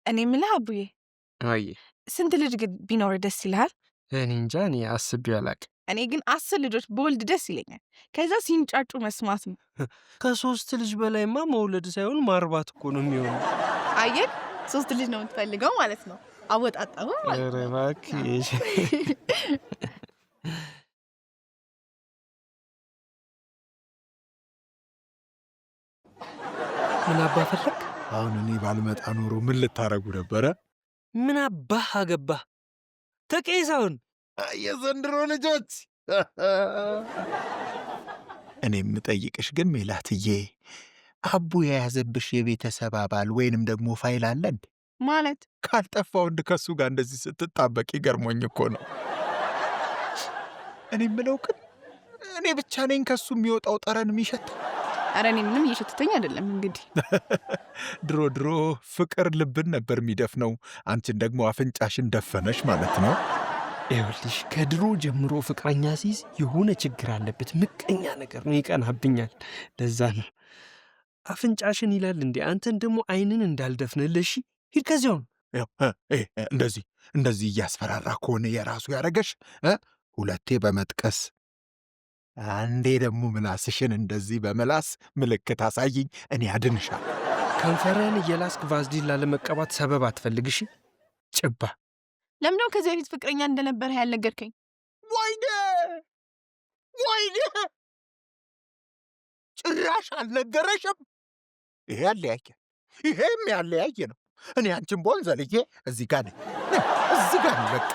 እኔ የምልህ አቡዬ አይ ስንት ልጅ ግን ቢኖር ደስ ይልሃል? እኔ እንጃ እኔ አስቤው አላቅም። እኔ ግን 10 ልጆች በወልድ ደስ ይለኛል። ከዛ ሲንጫጩ መስማት ነው። ከ3 ልጅ በላይማ መውለድ ሳይሆን ማርባት እኮ ነው የሚሆነው። አየህ 3 ልጅ ነው የምትፈልገው ማለት ነው። አወጣጣው ማለት ኧረ እባክሽ ምን አባ ፈለግ? አሁን እኔ ባልመጣ ኖሮ ምን ልታረጉ ነበረ? ምን አባህ አገባህ? ተቀይሳውን የዘንድሮ ልጆች እኔ የምጠይቅሽ ግን ሜላትዬ አቡ የያዘብሽ የቤተሰብ አባል ወይንም ደግሞ ፋይል አለ እንዴ? ማለት ካልጠፋ ወንድ ከሱ ጋር እንደዚህ ስትጣበቅ ይገርሞኝ እኮ ነው። እኔ የምለው ግን እኔ ብቻ ነኝ ከሱ የሚወጣው ጠረን የሚሸተው? ኧረ እኔ ምንም እየሸተተኝ አይደለም። እንግዲህ ድሮ ድሮ ፍቅር ልብን ነበር የሚደፍነው፣ አንቺን ደግሞ አፍንጫሽን ደፈነሽ ማለት ነው። ይኸውልሽ ከድሮ ጀምሮ ፍቅረኛ ሲይዝ የሆነ ችግር አለበት፣ ምቀኛ ነገር ነው፣ ይቀናብኛል። ለዛ ነው አፍንጫሽን ይላል እንዴ። አንተን ደግሞ አይንን እንዳልደፍንልሽ ሂድ ከዚያው። እንደዚህ እያስፈራራ ከሆነ የራሱ ያረገሽ ሁለቴ በመጥቀስ አንዴ ደግሞ ምላስሽን እንደዚህ በመላስ ምልክት አሳይኝ፣ እኔ አድንሻል። ከንፈርህን እየላስክ ቫዝሊን ላለመቀባት ሰበብ አትፈልግሽ ጭባ። ለምንድነው ከዚህ በፊት ፍቅረኛ እንደነበረ ያልነገርከኝ? ወይኔ ጭራሽ አልነገረሽም? ይሄ ያለያየ፣ ይሄም ያለያየ ነው። እኔ አንቺን ቦን ዘልዬ እዚህ ጋር ነኝ፣ በቃ